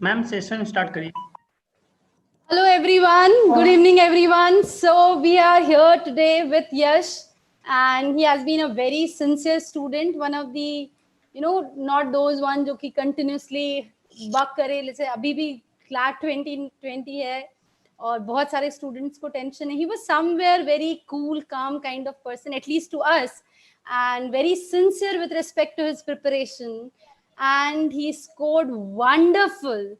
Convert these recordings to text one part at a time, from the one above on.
Ma'am session start करिए. Hello everyone, good evening everyone. So we are here today with Yash, and he has been a very sincere student, one of the, not those ones जो कि continuously buck करे, जैसे अभी भी CLAT 2020 है और बहुत सारे students को tension है. He was somewhere very cool, calm kind of person, at least to us, and very sincere with respect to his preparation, and he scored wonderful.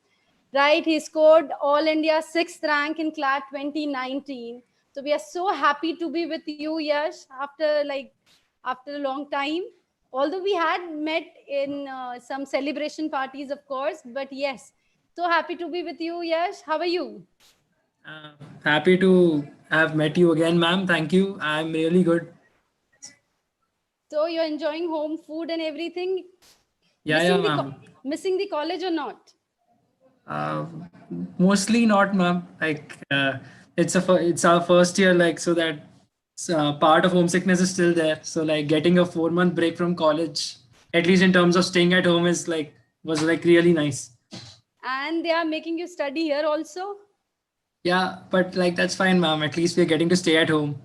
Right, he scored All India 6th rank in CLAT 2019. So we are so happy to be with you, Yash, after a long time. Although we had met in some celebration parties, of course, but yes, so happy to be with you, Yash. How are you? Happy to have met you again, ma'am. Thank you. I'm really good. So you're enjoying home food and everything? Yeah, ma'am. Missing the college or not? Mostly not, ma'am. It's our first year, so that part of homesickness is still there. So getting a 4-month break from college, at least in terms of staying at home, was really nice. And they are making you study here also? Yeah, but that's fine, ma'am. At least we're getting to stay at home.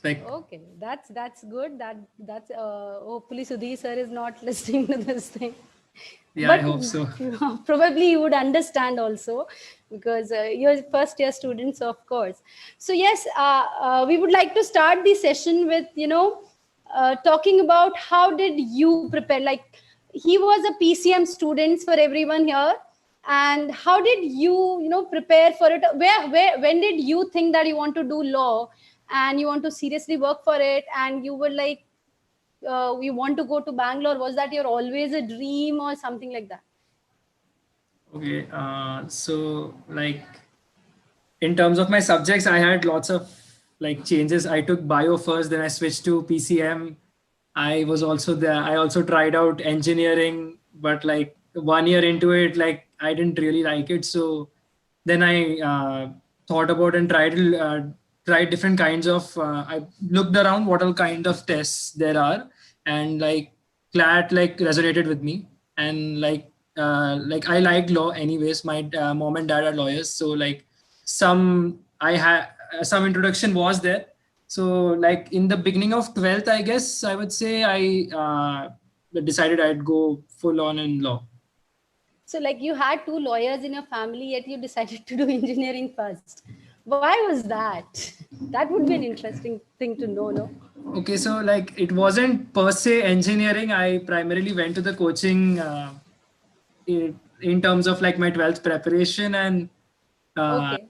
Okay, that's good. That's hopefully Sudhir sir is not listening to this thing. Yeah, but I hope so. Probably you would understand also, because you're first year students, of course. So yes, we would like to start the session with talking about how did you prepare. Like, he was a PCM student for everyone here, and how did you prepare for it? When did you think that you want to do law and you want to seriously work for it, and you were like, we want to go to Bangalore? Was that your always a dream or something like that? Okay, so in terms of my subjects, I had lots of changes. I took bio first, then I switched to PCM. I was also there. I also tried out engineering, but 1 year into it, I didn't really like it. So then I thought about and tried different kinds of. I looked around what all kind of tests there are, and CLAT resonated with me, and I like law anyways. My mom and dad are lawyers, so some introduction was there. So in the beginning of 12th, I guess I would say I decided I'd go full on in law. So you had 2 lawyers in your family, yet you decided to do engineering first. Why was that? That would be an interesting thing to know, no? Okay, so it wasn't per se engineering. I primarily went to the coaching in terms of my 12th preparation, and Okay.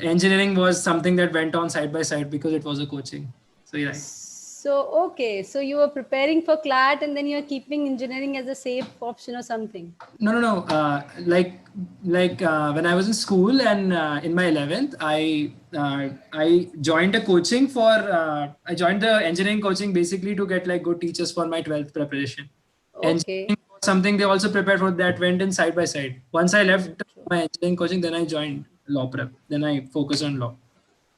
engineering was something that went on side by side because it was a coaching. So yeah. So okay, so you were preparing for CLAT and then you're keeping engineering as a safe option or something? No. When I was in school and in my 11th, I joined a coaching for I joined the engineering coaching basically to get good teachers for my 12th preparation. Okay. Engineering was something they also prepared for, that went in side by side. Once I left my engineering coaching, then I joined law prep. Then I focused on law.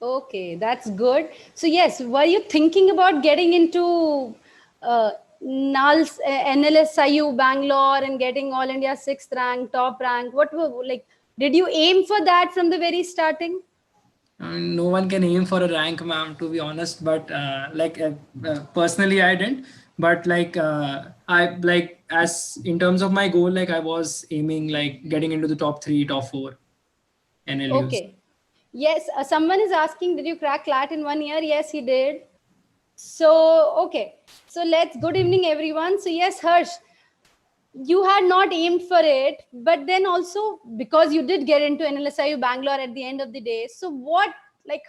Okay, that's good. So yes, were you thinking about getting into NLSIU Bangalore and getting All India 6th rank, top rank? What were did you aim for that from the very starting? No one can aim for a rank, ma'am, to be honest. But personally, I didn't. But I as in terms of my goal, I was aiming getting into the top 3, top 4 NLUs. Okay. Yes, someone is asking, did you crack CLAT in 1 year? Yes, he did. So, okay. So good evening, everyone. So yes, Harsh, you had not aimed for it, but then also because you did get into NLSIU Bangalore at the end of the day. So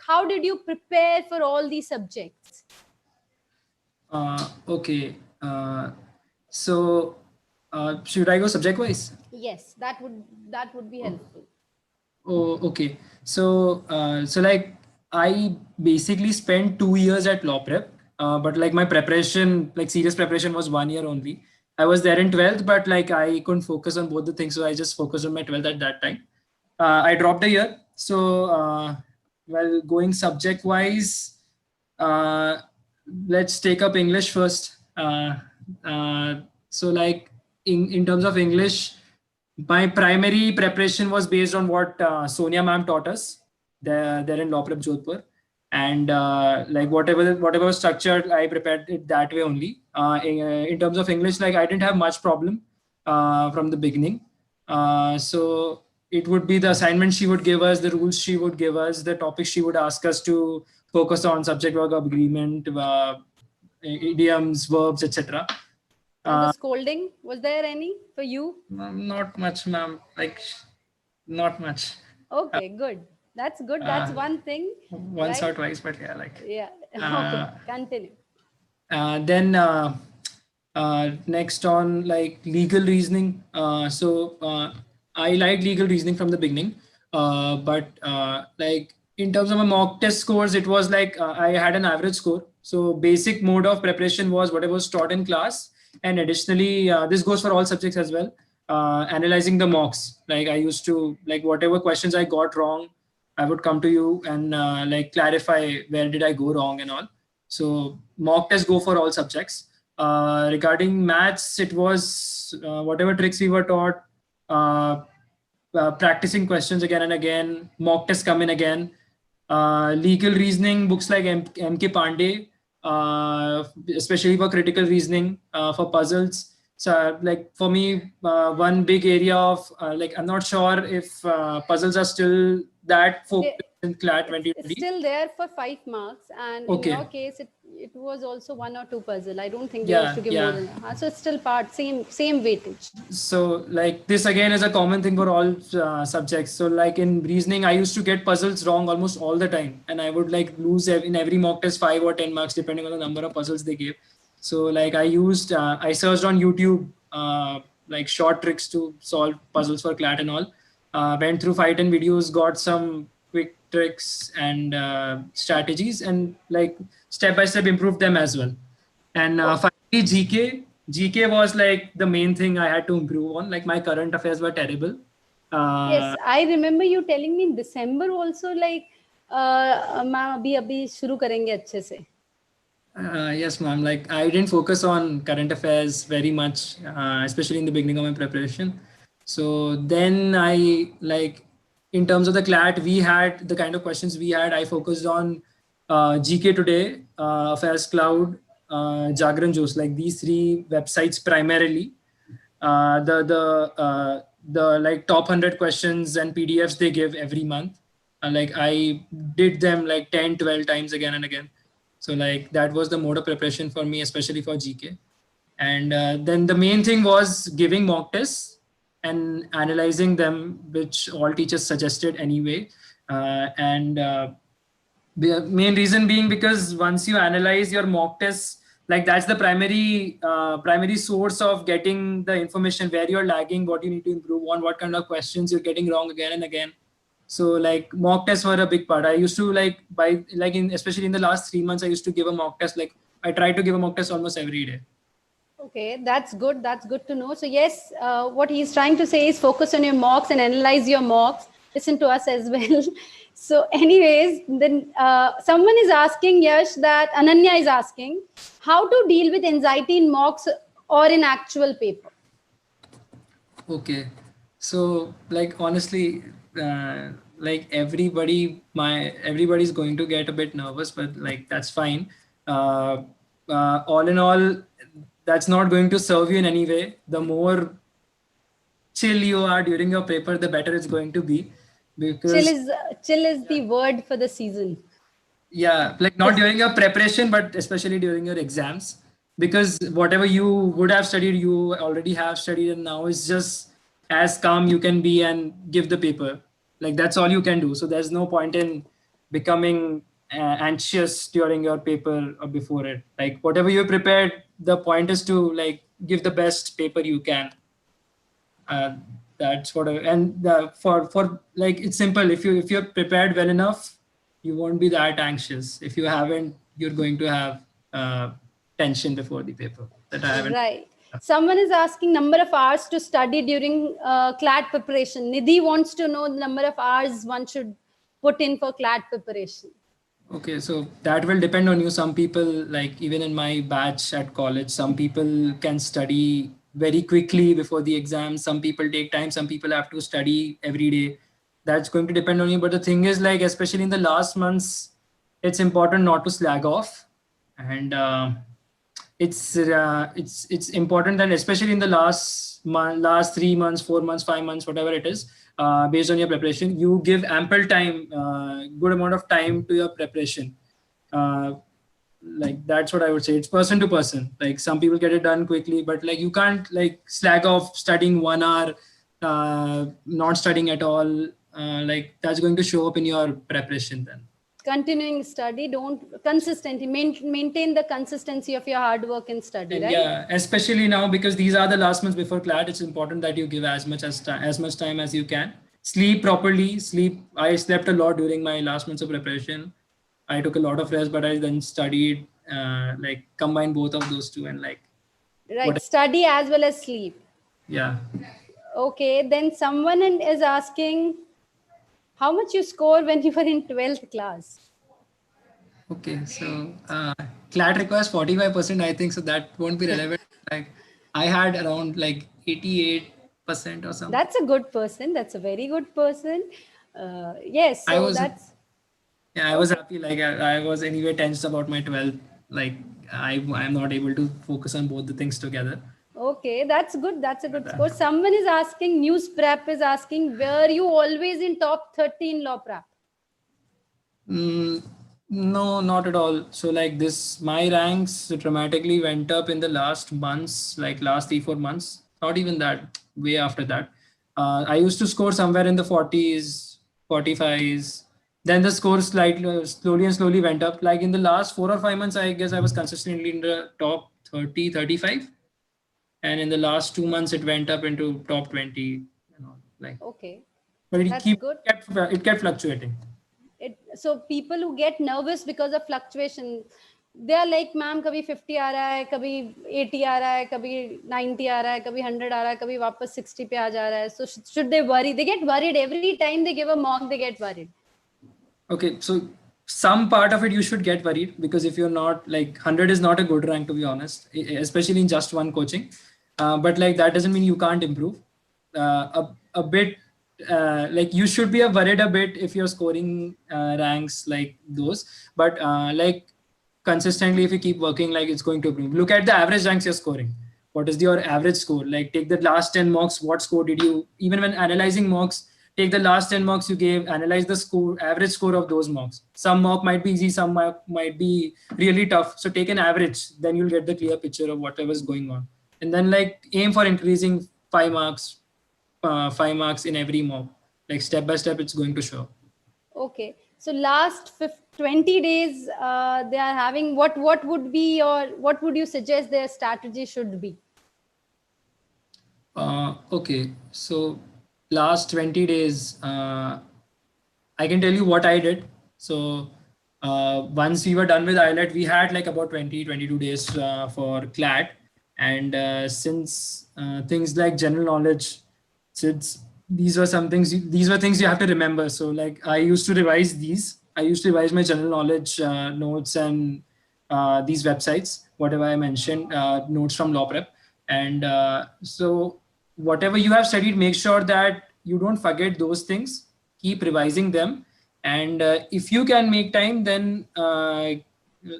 how did you prepare for all these subjects? Okay. So should I go subject wise? Yes, that would be helpful. Oh, okay. So I basically spent 2 years at law prep, but my preparation, serious preparation, was 1 year only. I was there in 12th, but I couldn't focus on both the things, so I just focused on my 12th at that time. I dropped a year. So going subject wise, let's take up English first. So in terms of English, My primary preparation was based on what Sonia ma'am taught us. There in Law Prep Jodhpur, and like whatever was structured, I prepared it that way only. In terms of English, like I didn't have much problem from the beginning. So it would be the assignment she would give us, the rules she would give us, the topics she would ask us to focus on, subject verb agreement, idioms, verbs, etc. And the scolding, was there any for you? Not much, ma'am. Like, not much. Okay, good. That's good. That's one thing. Once right? or twice, but yeah, like. Yeah. Okay. Continue. Then next on like legal reasoning. I like legal reasoning from the beginning, but like in terms of my mock test scores, it was like I had an average score. So basic mode of preparation was whatever was taught in class, and additionally, this goes for all subjects as well. Analyzing the mocks, like I used to like whatever questions I got wrong, I would come to you and like clarify where did I go wrong and all. So mock tests go for all subjects. Regarding maths, it was whatever tricks we were taught, practicing questions again and again, mock tests come in again. Legal reasoning, books like M.K. Pandey, especially for critical reasoning, for puzzles. So like for me, one big area of like, I'm not sure if puzzles are still that focused in CLAT 2020. It's still there for 5 marks, and Okay. in your case, it was also 1 or 2 puzzle. I don't think they used to give more than that. So it's still part same weightage. So like this again is a common thing for all subjects. So like in reasoning, I used to get puzzles wrong almost all the time, and I would like lose in every mock test 5 or 10 marks depending on the number of puzzles they gave. So like I searched on YouTube like short tricks to solve puzzles for CLAT and all. Went through 5-10 videos, got some quick tricks and strategies, and like step by step improved them as well. And finally, GK was like the main thing I had to improve on. Like my current affairs were terrible. Yes, I remember you telling me in December also, like ma'am abhi shuru karenge अच्छे से. Yes, ma'am. Like I didn't focus on current affairs very much, especially in the beginning of my preparation. So then I like, in terms of the CLAT, we had the kind of questions we had. I focused on GK Today, Affairs Cloud, Jagran Juice, like these 3 websites primarily. The like top 100 questions and PDFs they give every month. Like I did them like 10, 12 times again and again. So like that was the mode of preparation for me, especially for GK. And then the main thing was giving mock tests and analyzing them, which all teachers suggested anyway. The main reason being because once you analyze your mock tests, like that's the primary source of getting the information where you're lagging, what you need to improve on, what kind of questions you're getting wrong again and again. So like mock tests were a big part. I used to like especially in the last 3 months, I used to give a mock test. Like I tried to give a mock test almost every day. Okay, that's good. That's good to know. So yes, what he's trying to say is focus on your mocks and analyze your mocks. Listen to us as well. So anyways, then someone is asking, Yash, that Ananya is asking, how to deal with anxiety in mocks or in actual paper? Okay. So like honestly, like everybody's going to get a bit nervous, but like that's fine. All in all, that's not going to serve you in any way. The more chill you are during your paper, the better it's going to be. Because chill is the word for the season. Yeah, like not during your preparation, but especially during your exams, because whatever you would have studied, you already have studied, and now it's just as calm you can be and give the paper. Like that's all you can do. So there's no point in becoming anxious during your paper or before it. Like whatever you prepared, the point is to like give the best paper you can. That's what for like it's simple. If you're prepared well enough, you won't be that anxious. If you haven't, you're going to have tension before the paper. That I haven't. Right. Someone is asking number of hours to study during CLAT preparation. Nidhi wants to know the number of hours one should put in for CLAT preparation. Okay, so that will depend on you. Some people, like even in my batch at college, some people can study very quickly before the exam. Some people take time, some people have to study every day. That's going to depend on you. But the thing is, like, especially in the last months, it's important not to slag off. And it's important that, especially in the last month, last 3 months, 4 months, 5 months, whatever it is, based on your preparation, you give ample time, good amount of time to your preparation. uh, like, that's what I would say. It's person to person. Like, some people get it done quickly, but like, you can't like slack off studying 1 hour, not studying at all. Like, that's going to show up in your preparation then. Continuing study, don't consistently maintain the consistency of your hard work and study, right? Yeah, especially now, because these are the last months before CLAT. It's important that you give as much time as you can. Sleep properly. Sleep. I slept a lot during my last months of preparation. I took a lot of rest, but I then studied. Like, combine both of those two, and like, Right, study as well as sleep. yeah. Okay, then someone is asking how much you score when you were in 12th class. Okay, so CLAT requires 45%, I think, so that won't be relevant. Like, I had around like 88% or something. That's a good person. That's a very good person. Yes, I so was, that's yeah, I was happy. Like, I was anyway tensed about my 12th. Like, I'm not able to focus on both the things together. okay. That's good. That's a good But, score. Someone is asking, News Prep is asking, were you always in top 30 in law prep? Mm, no, not at all. So like, this, my ranks dramatically went up in the last months, like last 3 4 months. Not even that, way after that. I used to score somewhere in the 40s, 45s. Then the score slightly, slowly and slowly went up. Like, in the last 4 or 5 months, I guess I was consistently in the top 30, 35. And in the last 2 months, it went up into top 20. Like, Okay, but that's good. it kept fluctuating. So people who get nervous because of fluctuation, they are like, ma'am, कभी 50 आ रहा है, कभी 80 आ रहा है, कभी 90 आ रहा है, कभी 100 आ रहा है, कभी वापस 60 पे आ जा रहा है. So should they worry? They get worried every time they give a mock. They get worried. Okay, so some part of it you should get worried, because if you're not, like, 100 is not a good rank, to be honest, especially in just one coaching. But like, that doesn't mean you can't improve. A bit, like, you should be worried a bit if you're scoring ranks like those. But like, consistently, if you keep working, like, it's going to improve. Look at the average ranks you're scoring. What is your average score? Like, take the last 10 mocks. What score did you, even when analyzing mocks, take the last 10 mocks you gave, analyze the score, average score of those mocks. Some mock might be easy, some might be really tough. So take an average, then you'll get the clear picture of whatever's going on. And then, like, aim for increasing 5 marks, 5 marks in every mock. Like, step by step, it's going to show. Okay. So last 20 days, they are having what would be, or what would you suggest their strategy should be? Okay, so last 20 days, I can tell you what I did. So once we were done with IELTS, we had like about 22 days for CLAT. And since things like general knowledge, since these were things you have to remember. So like, I used to revise my general knowledge notes, and these websites, whatever I mentioned, notes from law prep. And so whatever you have studied, make sure that you don't forget those things. Keep revising them. And if you can make time, then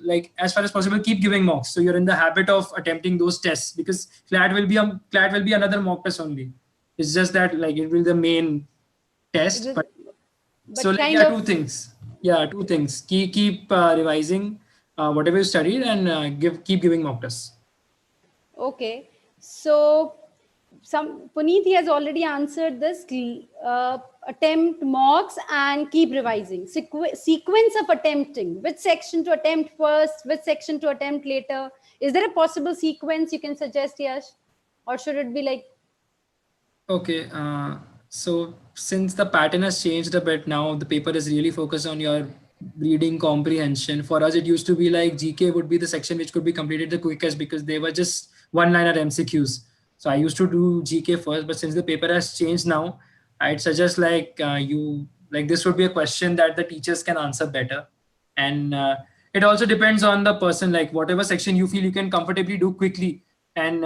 like, as far as possible, keep giving mocks, so you're in the habit of attempting those tests, because CLAT will be another mock test only. It's just that, like, it will be the main test. But so like, kind of, two things. Keep revising whatever you studied, and keep giving mock tests. okay. So Puneet, he has already answered this. Attempt mocks and keep revising. Sequence of attempting. Which section to attempt first? Which section to attempt later? Is there a possible sequence you can suggest, Yash? Or should it be like? Okay, so since the pattern has changed a bit now, the paper is really focused on your reading comprehension. For us, it used to be like GK would be the section which could be completed the quickest, because they were just one-liner MCQs. So I used to do GK first, but since the paper has changed now, I'd suggest like this would be a question that the teachers can answer better. And it also depends on the person, like whatever section you feel you can comfortably do quickly, and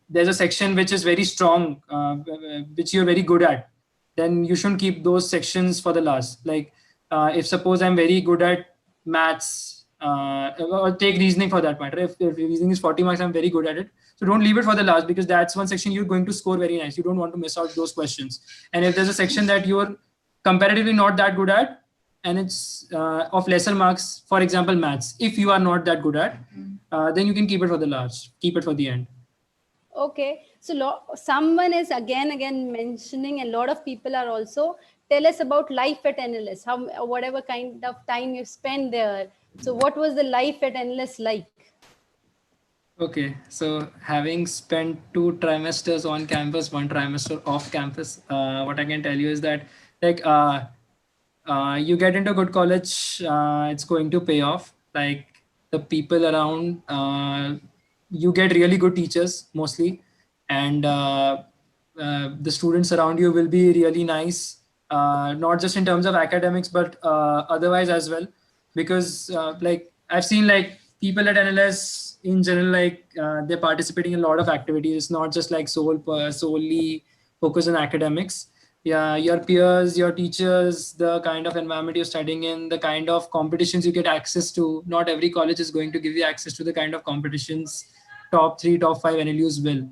there's a section which is very strong, which you're very good at, then you shouldn't keep those sections for the last. Like if suppose I'm very good at maths, or take reasoning for that matter. If reasoning is 40 marks, I'm very good at it. So don't leave it for the last, because that's one section you're going to score very nice. You don't want to miss out those questions. And if there's a section that you're comparatively not that good at, and it's of lesser marks, for example, maths, if you are not that good at, then you can keep it for the last, keep it for the end. Okay, so someone is again mentioning, a lot of people are also, tell us about life at NLS, how whatever kind of time you spend there. So what was the life at NLS like? Okay, so having spent 2 trimesters on campus, 1 trimester off campus, what I can tell you is that, like, you get into a good college, it's going to pay off. Like the people around, you get really good teachers mostly, and the students around you will be really nice, not just in terms of academics, but otherwise as well. Because like I've seen like people at NLS in general, like they're participating in a lot of activities. It's not just like solely focus on academics. Yeah, your peers, your teachers, the kind of environment you're studying in, the kind of competitions you get access to. Not every college is going to give you access to the kind of competitions top 3, top 5 NLUs will,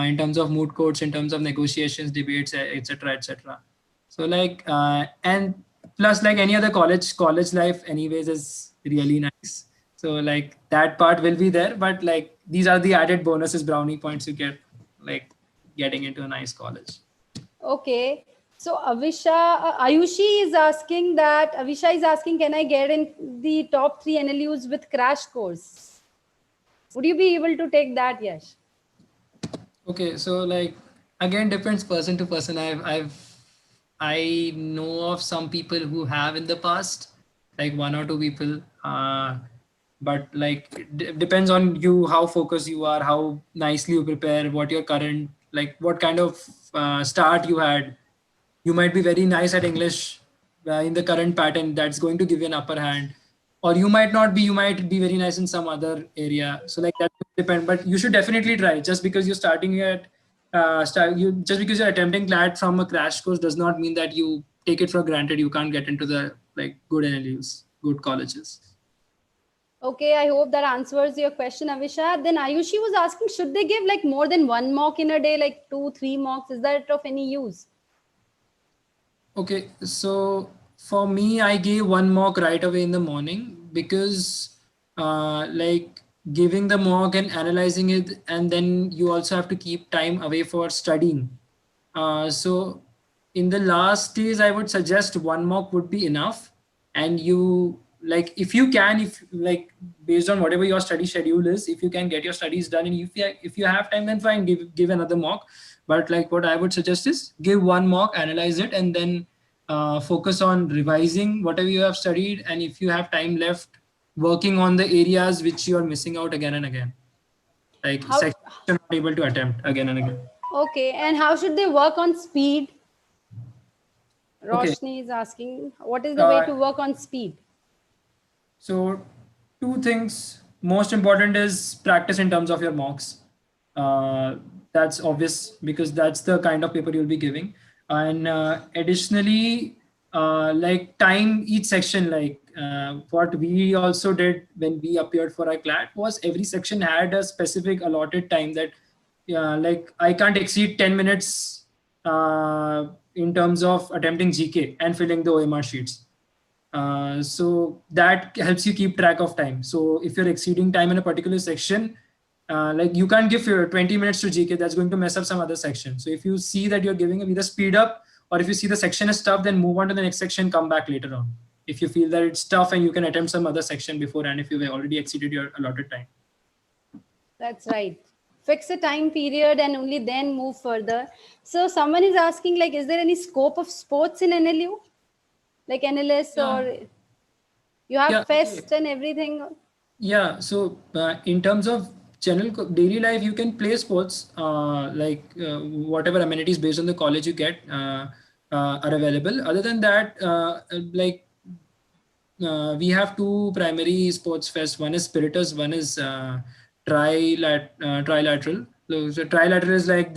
in terms of moot courts, in terms of negotiations, debates, etc., etc. So like, and plus like any other college life anyways is really nice. So like that part will be there, but like these are the added bonuses, brownie points you get, like getting into a nice college. Okay, so Ayushi is asking that, Avisha is asking, can I get in the top 3 NLUs with crash course? Would you be able to take that, Yash? Okay, so like again depends person to person. I know of some people who have in the past, like 1 or 2 people. But like it depends on you, how focused you are, how nicely you prepare, what your current, like what kind of start you had. You might be very nice at English in the current pattern, that's going to give you an upper hand, or you might not be, you might be very nice in some other area. So like that depend, but you should definitely try. Just because you're starting at just because you're attempting CLAT from a crash course does not mean that you take it for granted you can't get into the like good NLUs, good colleges. Okay, I hope that answers your question, Avisha. Then Ayushi was asking, should they give like more than 1 mock in a day, like 2, 3 mocks? Is that of any use? Okay, so for me, I gave 1 mock right away in the morning, because like giving the mock and analyzing it, and then you also have to keep time away for studying. So in the last days, I would suggest 1 mock would be enough. And you, like, if you can, if like based on whatever your study schedule is, if you can get your studies done, and if you have time, then fine, give another mock. But like what I would suggest is give 1 mock, analyze it, and then focus on revising whatever you have studied. And if you have time left, working on the areas which you are missing out again and again, like How? sections you're not able to attempt again and again. Okay, and how should they work on speed? Okay. Roshni is asking, what is the way Uh, to work on speed? So, 2 things. Most important is practice in terms of your mocks. Uh, that's obvious, because that's the kind of paper you'll be giving. And additionally, like time each section. Like what we also did when we appeared for our CLAT was every section had a specific allotted time that, like I can't exceed 10 minutes in terms of attempting GK and filling the OMR sheets. So that helps you keep track of time. So if you're exceeding time in a particular section, like you can't give your 20 minutes to GK, that's going to mess up some other section. So if you see that you're giving either speed up, or if you see the section is tough, then move on to the next section, come back later on. If you feel that it's tough and you can attempt some other section before, and if you've already exceeded your allotted time. That's right. Fix a time period and only then move further. So someone is asking, like, is there any scope of sports in NLU? Like NLS, Yeah. or you have Yeah. fest and everything? Yeah. So in terms of general daily life, you can play sports, like whatever amenities based on the college you get are available. Other than that, like we have 2 primary sports fest. One is Spiritus, one is trilateral. So trilateral is like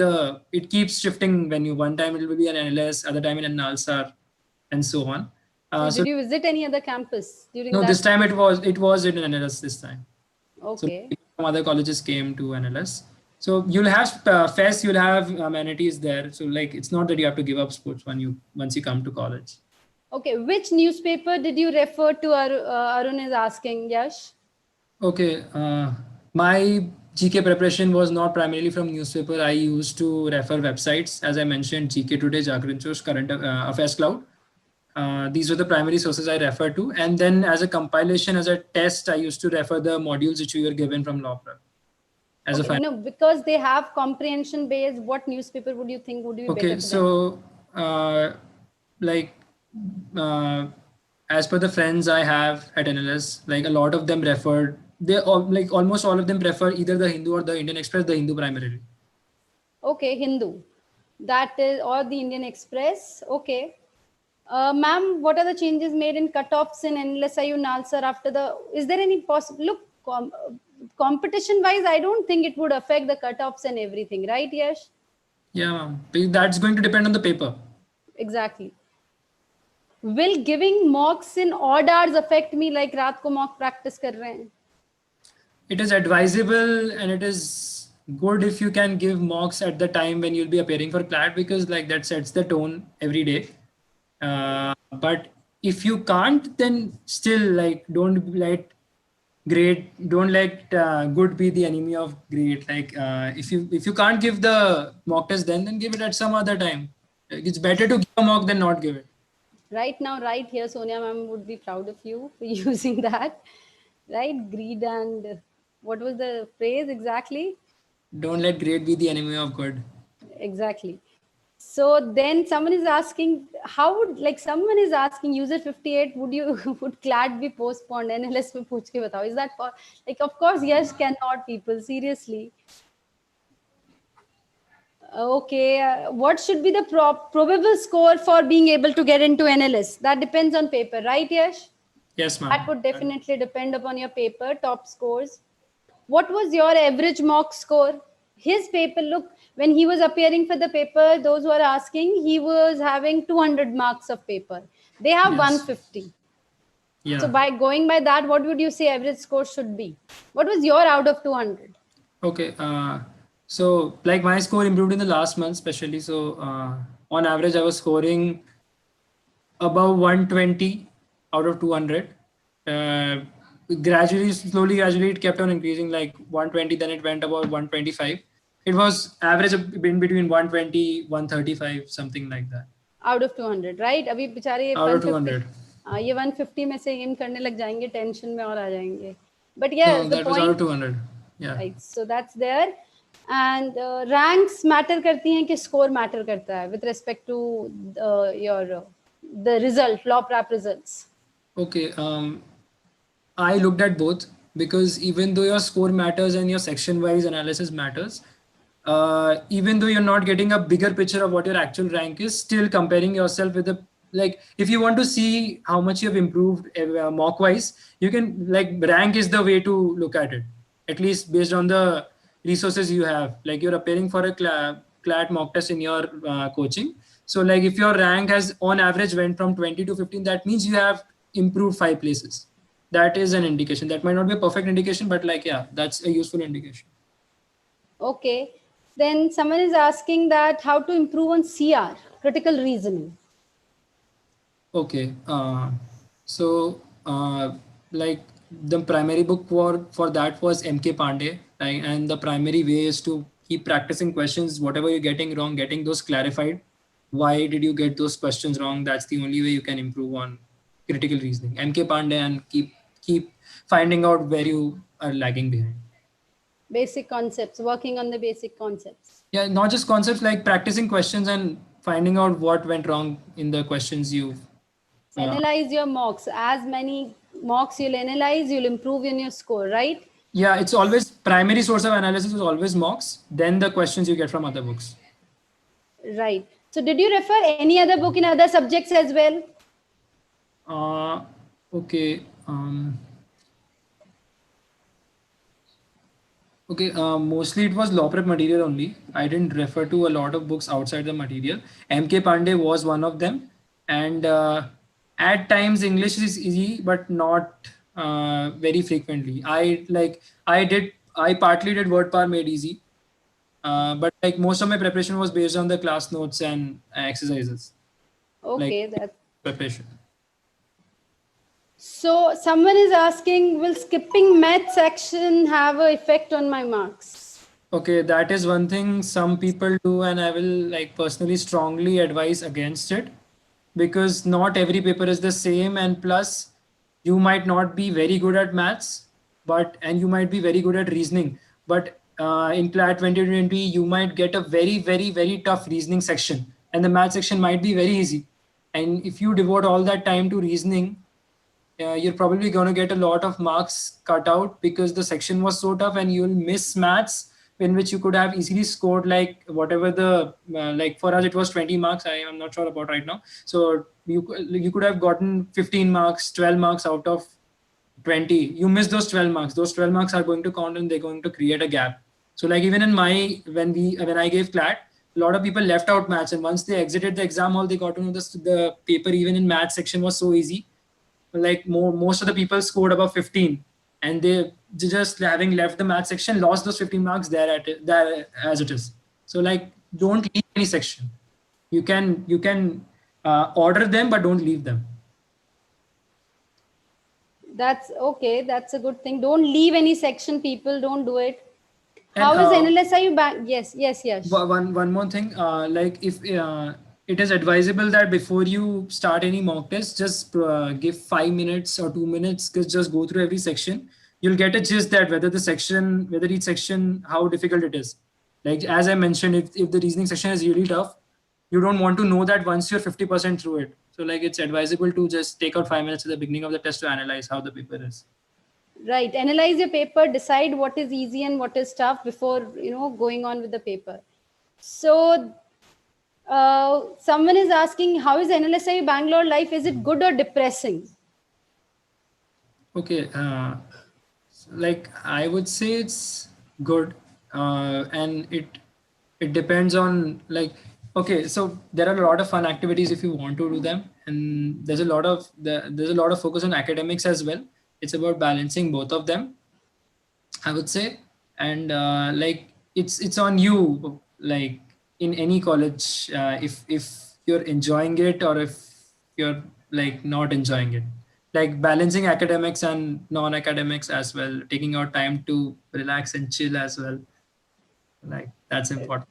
it keeps shifting when you one time it will be an NLS, other time in an NALSAR, and so on. So So did you visit any other campus during no, this that? time it was in NLS this time. So Okay. some other colleges came to NLS. So you'll have fest, you'll have amenities there. So like it's not that you have to give up sports once you come to college. Okay. Which newspaper did you refer to? Arun is asking. Yash. Okay, my GK preparation was not primarily from newspaper. I used to refer websites, as I mentioned, GK Today, Jagran Josh, Current Affairs Cloud. These were the primary sources I referred to, and then as a compilation, as a test, I used to refer the modules which we were given from law prep as a Okay. final. No, because they have comprehension based. What newspaper would you think would be better Okay, for them? so like uh, as per the friends I have at NLS, like a lot of them referred, they all like almost all of them prefer either the Hindu or the Indian Express, the Hindu primarily. Okay, Hindu. That is, or the Indian Express. Okay. Ma'am, what are the changes made in cutoffs in NLSIU Nalsar after the? Is there any possible look competition wise? I don't think it would affect the cutoffs and everything, right? Yes, Yeah, ma'am. That's going to depend on the paper. exactly. Will giving mocks in odd hours affect me like रात को mock practice कर रहे हैं? It is advisable and it is good if you can give mocks at the time when you'll be appearing for CLAT because like that sets the tone every day. But if you can't, then still like don't let good be the enemy of great. Like if you can't give the mock test then give it at some other time. Like, it's better to give a mock than not give it. Right now, right here, Sonia ma'am would be proud of you for using that. Right? Greed and what was the phrase exactly? Don't let great be the enemy of good. Exactly. So then someone is asking, how would like someone is asking user 58, would you would CLAT be postponed? NLS में पूछ के बताओ. Is that like of course yes cannot people seriously. Okay, what should be the probable score for being able to get into NLS? That depends on paper, right? Yes. Yes, That ma'am. would definitely depend upon your paper top scores. What was your average mock score? His paper, look, when he was appearing for the paper, those who are asking, he was having 200 marks of paper. They have Yes. 150. So Yeah. by going by that, what would you say average score should be? What was your out of 200? Okay. So like my score improved in the last month, especially. So on average, I was scoring above 120 out of 200. Uh, gradually, it kept on increasing like 120, then it went about 125. It was average in between 120, 135, something like that. Out of 200, right? अभी बेचारे ये Out of 150 200. ये 150 में से M करने लग जाएंगे tension में और आ जाएंगे. But No, yes, the that was out of point, 200. Yeah. right? So that's there. And ranks matter करती हैं कि score matter करता है with respect to your the result, law prep results. Okay. I looked at both because even though your score matters and your section wise analysis matters, even though you're not getting a bigger picture of what your actual rank is, still comparing yourself with the like if you want to see how much you have improved mock wise, you can like rank is the way to look at it, at least based on the resources you have. Like you're appearing for a CLAT mock test in your coaching. So like if your rank has on average went from 20 to 15, that means you have improved 5 places. That is an indication. That might not be a perfect indication, but like yeah, that's a useful indication. Okay. Then someone is asking that how to improve on CR, critical reasoning. Okay. So like the primary book for that was MK Pandey, like, and the primary way is to keep practicing questions. Whatever you're getting wrong, getting those clarified. Why did you get those questions wrong? That's the only way you can improve on critical reasoning. MK Pandey and keep finding out where you are lagging behind. Basic concepts, working on the basic concepts. Yeah, not just concepts like practicing questions and finding out what went wrong in the questions you. Analyze your mocks. As many mocks you'll analyze, you'll improve in your score, right? Yeah, it's always primary source of analysis is always mocks, then the questions you get from other books. Right. So did you refer any other book in other subjects as well? Okay. Okay, mostly it was law prep material only. I didn't refer to a lot of books outside the material. MK Pandey was one of them, and at times English is easy, but not very frequently. I partly did word power made easy, but like most of my preparation was based on the class notes and exercises, like Okay, that. preparation. So someone is asking, will skipping math section have an effect on my marks? Okay, that is one thing some people do, and I will like personally strongly advise against it because not every paper is the same, and plus you might not be very good at maths, but and you might be very good at reasoning. But in CLAT 2020, you might get a very tough reasoning section, and the math section might be very easy. And if you devote all that time to reasoning, you're probably going to get a lot of marks cut out because the section was so tough and you'll miss maths in which you could have easily scored like whatever the like for us it was 20 marks. I am not sure about right now. So you could have gotten 15 marks, 12 marks out of 20. You miss those 12 marks. Those 12 marks are going to count and they're going to create a gap. So like even in my when I gave CLAT, a lot of people left out maths, and once they exited the exam hall, they got to know the paper even in maths section was so easy, like most of the people scored above 15, and they just having left the math section lost those 15 marks there as it is. So like don't leave any section. You can order them but don't leave them. That's okay. That's a good thing. Don't leave any section, people. Don't do it. And How is NLSIU bank? Yes, yes, yes. one more thing, like if it is advisable that before you start any mock test, just give 5 minutes or 2 minutes, just go through every section. You'll get a gist that whether each section, how difficult it is. Like as I mentioned, if the reasoning section is really tough, you don't want to know that once you're 50% through it. So like it's advisable to just take out 5 minutes at the beginning of the test to analyze how the paper is. Right. Analyze your paper, decide what is easy and what is tough before, going on with the paper. So someone is asking, how is NLSIU Bangalore life? Is it good or depressing? Okay, like I would say it's good, and it depends on like okay, so there are a lot of fun activities if you want to do them, and there's a lot of focus on academics as well. It's about balancing both of them, I would say, and like it's on you. Like in any college, if you're enjoying it or if you're like not enjoying it, like balancing academics and non-academics as well, taking your time to relax and chill as well. Like that's important.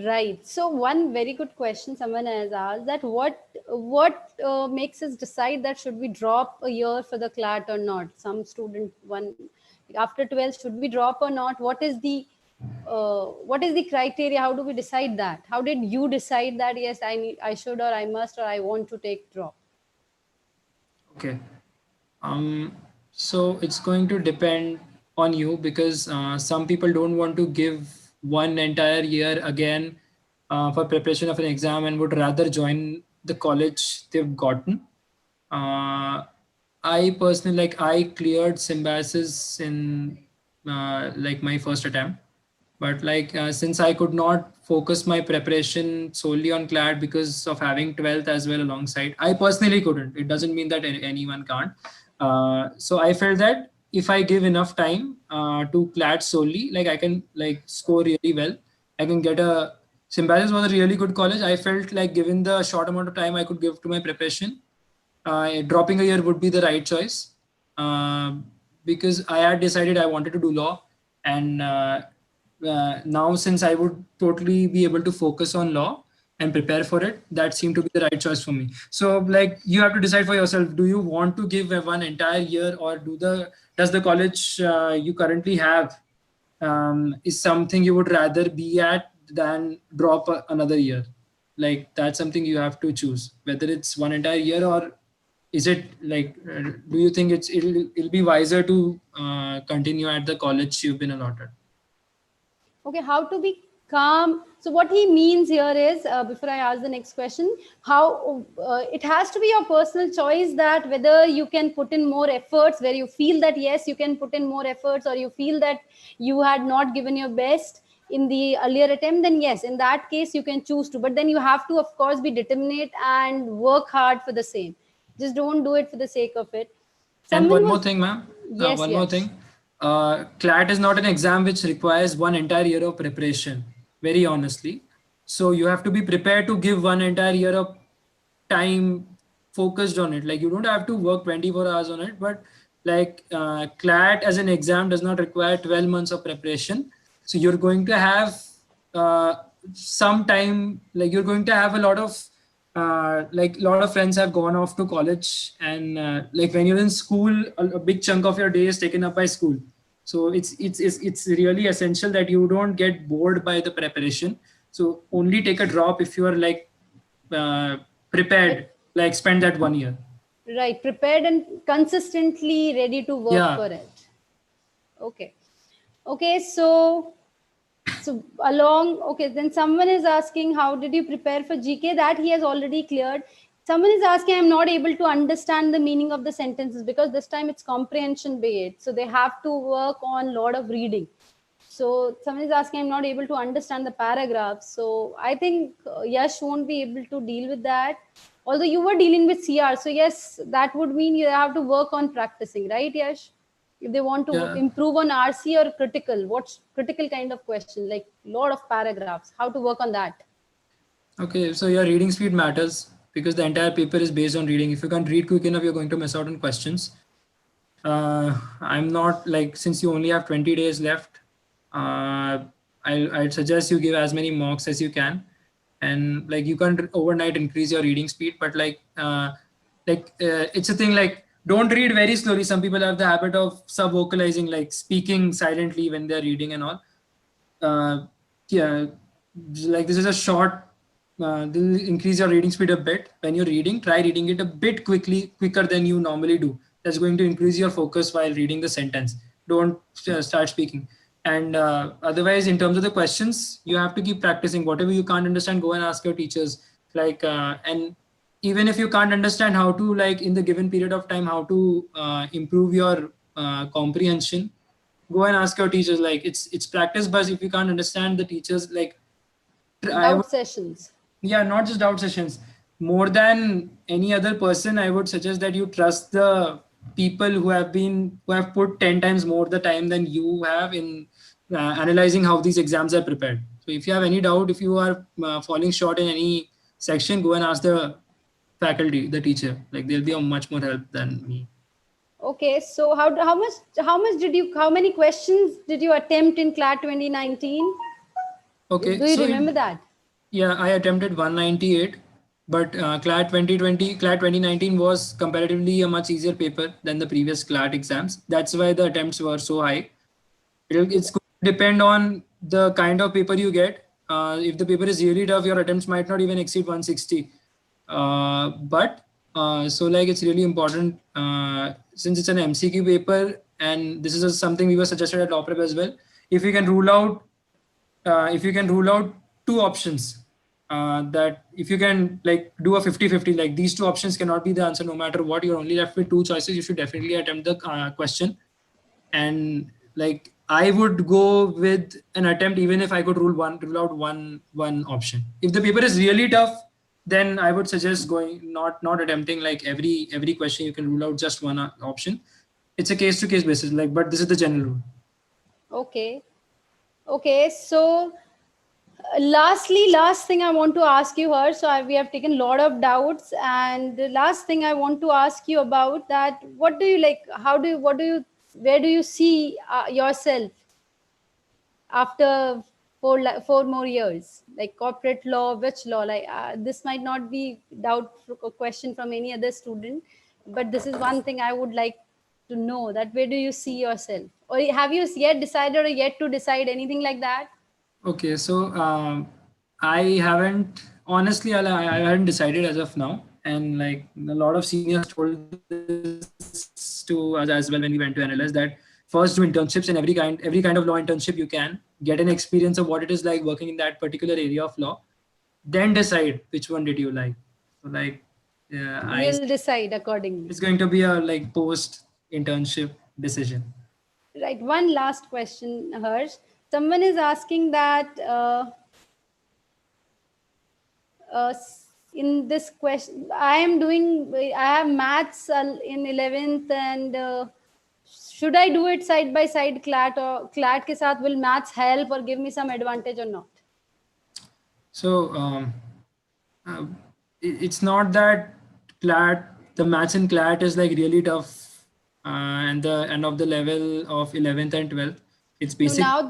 Right. So one very good question someone has asked, that what makes us decide that should we drop a year for the CLAT or not? Some student one after 12, should we drop or not? What is the criteria? How do we decide that? How did you decide that yes, I should or I must or I want to take drop? Okay. So it's going to depend on you because some people don't want to give one entire year again for preparation of an exam and would rather join the college they've gotten. Uh, I personally I cleared symbiosis in like my first attempt, but like since I could not focus my preparation solely on CLAT because of having 12th as well alongside, I personally couldn't. It doesn't mean that anyone can't. So I felt that if I give enough time to CLAT solely, like I can like score really well. I can get a Symbiosis was a really good college. I felt like given the short amount of time I could give to my preparation, dropping a year would be the right choice because I had decided I wanted to do law, and now since I would totally be able to focus on law and prepare for it, that seemed to be the right choice for me. So like you have to decide for yourself: do you want to give one entire year, or does the college you currently have is something you would rather be at than drop another year? Like that's something you have to choose, whether it's one entire year, or is it like do you think it'll be wiser to continue at the college you've been allotted? Okay, how to be Calm. So what he means here is, before I ask the next question, how it has to be your personal choice that whether you can put in more efforts, where you feel that yes, you can put in more efforts, or you feel that you had not given your best in the earlier attempt, then yes, in that case you can choose to. But then you have to, of course, be determinate and work hard for the same. Just don't do it for the sake of it. And Someone one more was, thing, ma'am. yes, One more yes. thing. CLAT is not an exam which requires one entire year of preparation, very honestly. So you have to be prepared to give one entire year of time focused on it. Like you don't have to work 24 hours on it, but like CLAT as an exam does not require 12 months of preparation. So you're going to have uh, some time, like you're going to have a lot of like a lot of friends have gone off to college, and like when you're in school, a big chunk of your day is taken up by school. So it's really essential that you don't get bored by the preparation. So only take a drop if you are like uh, prepared, like spend that 1 year. Right, prepared and consistently ready to work Yeah. for it. Okay. Okay, so along, okay, then someone is asking how did you prepare for GK? That he has already cleared. Someone is asking, I'm not able to understand the meaning of the sentences, because this time it's comprehension based. So they have to work on a lot of reading. So someone is asking, I'm not able to understand the paragraphs. So I think Yash won't be able to deal with that. Although you were dealing with CR, so yes, that would mean you have to work on practicing, right, Yash? If they want to Yeah. improve on RC or critical, what's critical kind of question, like lot of paragraphs, how to work on that? Okay, so your reading speed matters because the entire paper is based on reading. If you can't read quick enough, you're going to miss out on questions. I'm not like, since you only have 20 days left, I'd suggest you give as many mocks as you can, and like you can't overnight increase your reading speed, but it's a thing, like don't read very slowly. Some people have the habit of sub vocalizing, like speaking silently when they're reading and all. uh, yeah, like this is a short, they'll increase your reading speed a bit. When you're reading, try reading it a bit quicker than you normally do. That's going to increase your focus while reading the sentence. Don't start speaking. And otherwise, in terms of the questions, you have to keep practicing. Whatever you can't understand, go and ask your teachers. And even if you can't understand how to, like in the given period of time, how to improve your comprehension, go and ask your teachers. Like it's practice, but if you can't understand the teachers, like I would, Doubt sessions. yeah, not just doubt sessions, more than any other person, I would suggest that you trust the people who have put 10 times more the time than you have in analyzing how these exams are prepared. So if you have any doubt, if you are falling short in any section, go and ask the faculty, the teacher. Like they'll be of much more help than me. Okay, so how much did you, how many questions did you attempt in CLAT 2019? Okay, Do you so remember in, that? yeah, I attempted 198, but CLAT 2019 was comparatively a much easier paper than the previous CLAT exams. That's why the attempts were so high. It's going to depend on the kind of paper you get. If the paper is really tough, your attempts might not even exceed 160. But so like it's really important, since it's an MCQ paper, and this is something we were suggested at Law Prep as well. If you can rule out if you can rule out two options, that if you can like do a 50-50, like these two options cannot be the answer no matter what, you're only left with two choices, you should definitely attempt the question. And like I would go with an attempt even if I could rule out one option. If the paper is really tough, then I would suggest going, not attempting like every question. You can rule out just one option. It's a case to case basis, like, but this is the general rule. Okay. Okay, so lastly, last thing I want to ask you here. So we have taken a lot of doubts, and the last thing I want to ask you about that, what do you like? How do you, what do you, where do you see yourself after 4 more years? Like corporate law, which law? Like this might not be doubt a question from any other student, but this is one thing I would like to know, that where do you see yourself, or have you yet decided or yet to decide anything like that? Okay, so I haven't, honestly, I haven't decided as of now, and like a lot of seniors told this to us as well when we went to NLS, that first do internships in every kind of law internship you can, get an experience of what it is like working in that particular area of law, then decide which one did you like. So like, We'll decide accordingly. it's going to be a like post internship decision. Right. One last question, Harsh. Someone is asking that in this question, I have maths in 11th, and should I do it side by side CLAT, or CLAT ke saath will maths help or give me some advantage or not? So uh, it's not that the maths in CLAT is like really tough, and the end of the level of 11th and 12th. It's No, basic. now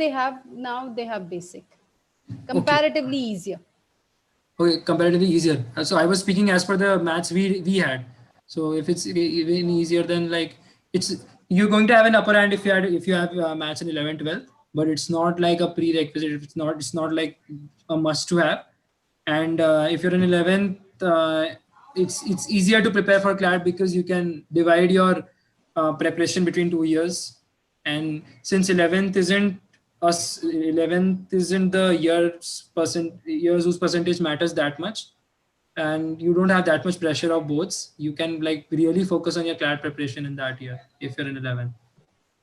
they have basic, comparatively easier. Okay, comparatively easier. So I was speaking as per the maths we had. So if it's even easier, then like it's you're going to have an upper hand if you have maths in 11th, 12th, but it's not like a prerequisite. It's not like a must to have. And if you're in 11th, it's easier to prepare for CLAT because you can divide your preparation between 2 years. And since 11th isn't the years whose percentage matters that much, and you don't have that much pressure of boards, you can like really focus on your CLAT preparation in that year if you're in 11th.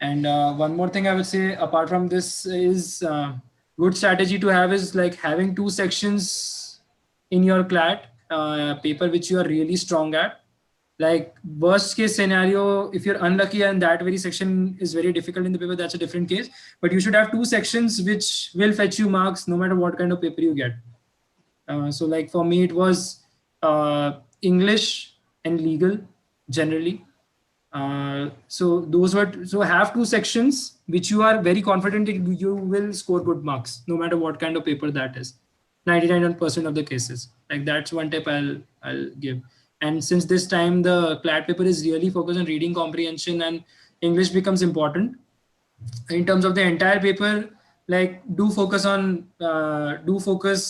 And one more thing I would say apart from this is good strategy to have is like having 2 sections in your CLAT paper which you are really strong at. Like worst case scenario, if you're unlucky and that very section is very difficult in the paper, that's a different case. But you should have 2 sections which will fetch you marks no matter what kind of paper you get. So like for me, it was English and legal generally. So have 2 sections which you are very confident you will score good marks no matter what kind of paper that is. 99% of the cases. Like that's one tip I'll give. And since this time the CLAT paper is really focused on reading comprehension and English becomes important, in terms of the entire paper, like do focus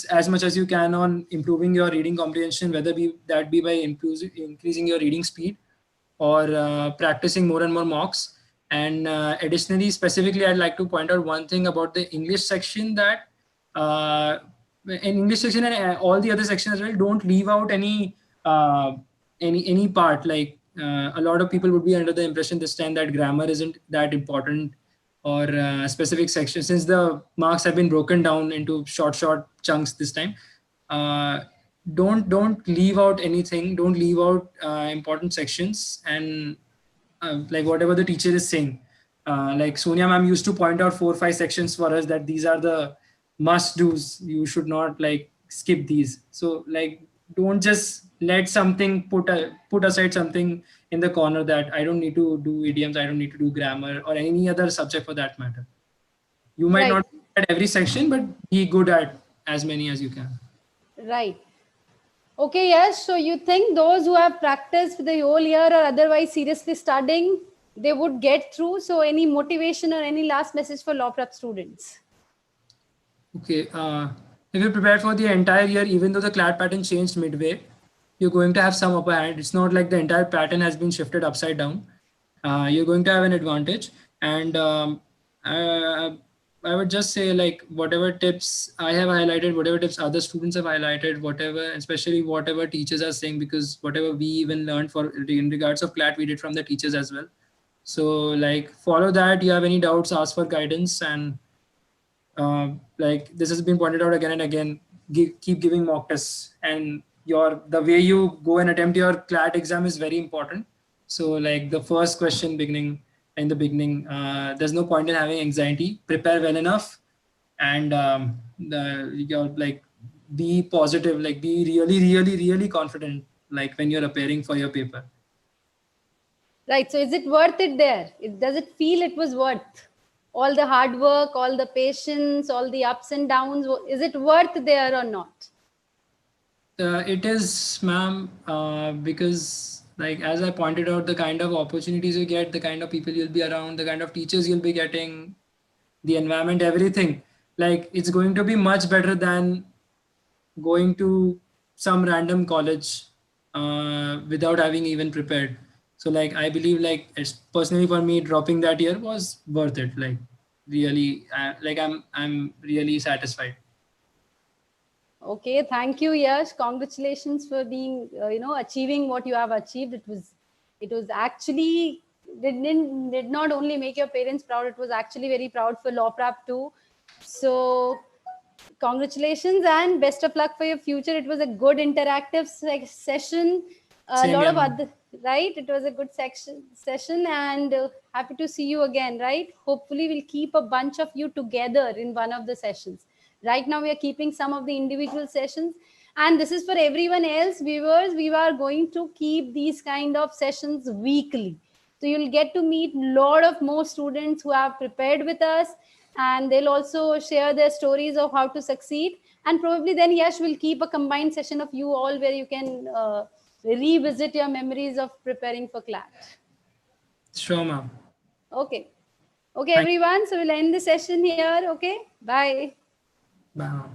as much as you can on improving your reading comprehension, whether that be by increasing your reading speed or practicing more and more mocks. And additionally, specifically, I'd like to point out one thing about the English section, that in English section and all the other sections as well, don't leave out any part. Like a lot of people would be under the impression this time that grammar isn't that important, or specific sections, since the marks have been broken down into short chunks this time. Don't leave out anything. Don't leave out important sections, and like whatever the teacher is saying. Like Sonia ma'am used to point out 4 or 5 sections for us that these are the must do's. You should not like skip these. So like don't just let something put aside something in the corner that I don't need to do idioms, I don't need to do grammar or any other subject for that matter. You might not be at every section, but be good at as many as you can. Right. Okay, yes. So you think those who have practiced the whole year or otherwise seriously studying, they would get through? So any motivation or any last message for law prep students? Okay. If you prepare for the entire year, even though the CLAT pattern changed midway, you're going to have some upper hand. It's not like the entire pattern has been shifted upside down. You're going to have an advantage. And I would just say, like, whatever tips I have highlighted, whatever tips other students have highlighted, whatever, especially whatever teachers are saying, because whatever we even learned in regards of CLAT, we did from the teachers as well. So like follow that. You have any doubts, ask for guidance. And like this has been pointed out again and again, keep giving mock tests, and the way you go and attempt your CLAT exam is very important. So like the first question in the beginning, there's no point in having anxiety. Prepare well enough, and you're like be positive, like be really confident, like when you're appearing for your paper. Right. So is it worth it there? Does it feel it was worth all the hard work, all the patience, all the ups and downs? Is it worth there or not? It is, ma'am, because like as I pointed out, the kind of opportunities you get, the kind of people you'll be around, the kind of teachers you'll be getting, the environment, everything, like it's going to be much better than going to some random college without having even prepared. So like I believe like it's personally for me dropping that year was worth it. Like really, I'm really satisfied. Okay, thank you, Yash. Congratulations for being, achieving what you have achieved. It was actually did not only make your parents proud. It was actually very proud for Law Prep too. So, congratulations and best of luck for your future. It was a good interactive session. A Same lot year, of ma'am. other, right? It was a good session, and happy to see you again, right? Hopefully, we'll keep a bunch of you together in one of the sessions. Right now, we are keeping some of the individual sessions, and this is for everyone else, viewers. We are going to keep these kind of sessions weekly. So you'll get to meet a lot of more students who have prepared with us, and they'll also share their stories of how to succeed. And probably then, Yash will keep a combined session of you all where you can revisit your memories of preparing for CLAT. Sure, ma'am. Okay. Okay, Thank everyone. So we'll end the session here. Okay. Bye. Bye, ma'am.